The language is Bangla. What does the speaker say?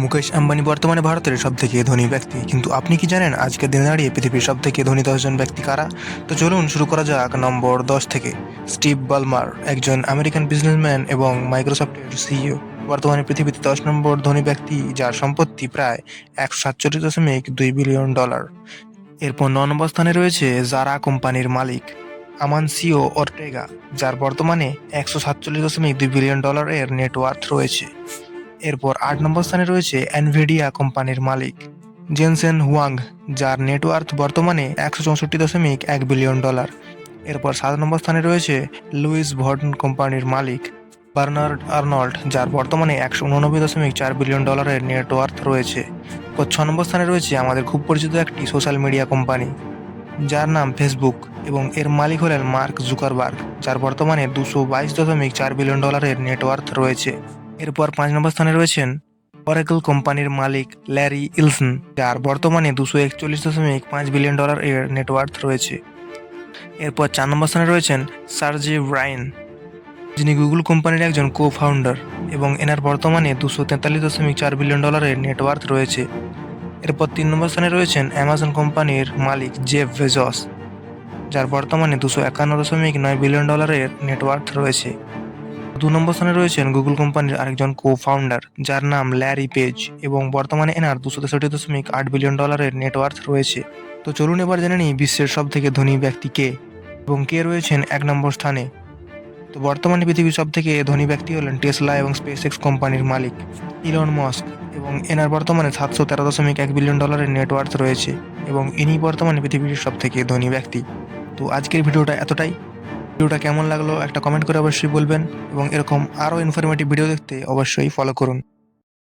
মুকেশ আম্বানি বর্তমানে ভারতের সবথেকে ধনী ব্যক্তি, কিন্তু আপনি কি জানেন আজকের দিনে দাঁড়িয়ে পৃথিবীর সবথেকে ধনী 10 জন ব্যক্তি কারা? তো চলুন শুরু করা যাক নম্বর 10 থেকে। স্টিভ বালমার, একজন আমেরিকান বিজনেসম্যান এবং মাইক্রোসফটের সিইও, বর্তমানে পৃথিবীতে 10 নম্বর ধনী ব্যক্তি, যার সম্পত্তি প্রায় 147.2 বিলিয়ন ডলার। এরপর 9 নম্বর স্থানে রয়েছে জারা কোম্পানির মালিক আমানসিও অর্টেগা, যার বর্তমানে 147.2 বিলিয়ন ডলার এর নেটওয়ার্থ রয়েছে। এরপর 8 নম্বর স্থানে রয়েছে এনভিডিয়া কোম্পানির মালিক জেনসেন হুয়াং, যার নেটওয়ার্থ বর্তমানে 164.1 বিলিয়ন ডলার। এরপর 7 নম্বর স্থানে রয়েছে লুইস ভর্টন কোম্পানির মালিক বার্নার্ড আর্নল্ড, যার বর্তমানে 189.4 বিলিয়ন ডলারের নেটওয়ার্থ রয়েছে। এরপর 6 নম্বর স্থানে রয়েছে আমাদের খুব পরিচিত একটি সোশ্যাল মিডিয়া কোম্পানি, যার নাম ফেসবুক, এবং এর মালিক হলেন মার্ক জুকারবার্গ, যার বর্তমানে 222.4 বিলিয়ন ডলারের নেটওয়ার্থ রয়েছে। এরপর 5 নম্বর স্থানে রয়েছেন অরেকল কোম্পানির মালিক ল্যারি ইলসন, যার বর্তমানে 241.5 বিলিয়ন ডলার এর নেটওয়ার্থ রয়েছে। এরপর 4 নম্বর স্থানে রয়েছেন সার্জি ব্রাইন, যিনি গুগল কোম্পানির একজন কো ফাউন্ডার, এবং এনার বর্তমানে 243.4 বিলিয়ন ডলারের নেটওয়ার্থ রয়েছে। এরপর 3 নম্বর স্থানে রয়েছেন অ্যামাজন কোম্পানির মালিক জেফ বেজস, যার বর্তমানে 251.9 বিলিয়ন ডলারের নেটওয়ার্থ রয়েছে। 2 নম্বর স্থানে রয়েছেন গুগল কোম্পানির আরেকজন কো ফাউন্ডার, যার নাম ল্যারি পেজ, এবং বর্তমানে এনার 263.8 বিলিয়ন ডলারের নেটওয়ার্থ রয়েছে। তো চলুন এবার জেনে নিই বিশ্বের সব থেকে ধনী ব্যক্তি কে এবং কে রয়েছেন 1 নম্বর স্থানে। তো বর্তমানে পৃথিবীর সব থেকে ধনী ব্যক্তি হলেন টেসলা এবং স্পেস এক্স কোম্পানির মালিক ইলন মস্ক, এবং এনার বর্তমানে 713.1 বিলিয়ন ডলারের নেটওয়ার্থ রয়েছে, এবং ইনি বর্তমানে পৃথিবীর সব থেকে ধনী ব্যক্তি। তো আজকের ভিডিওটা এতটাই। ভিডিওটা কেমন লাগলো একটা কমেন্ট করে অবশ্যই বলবেন, এবং এরকম আরও ইনফরমেটিভ ভিডিও দেখতে অবশ্যই ফলো করুন।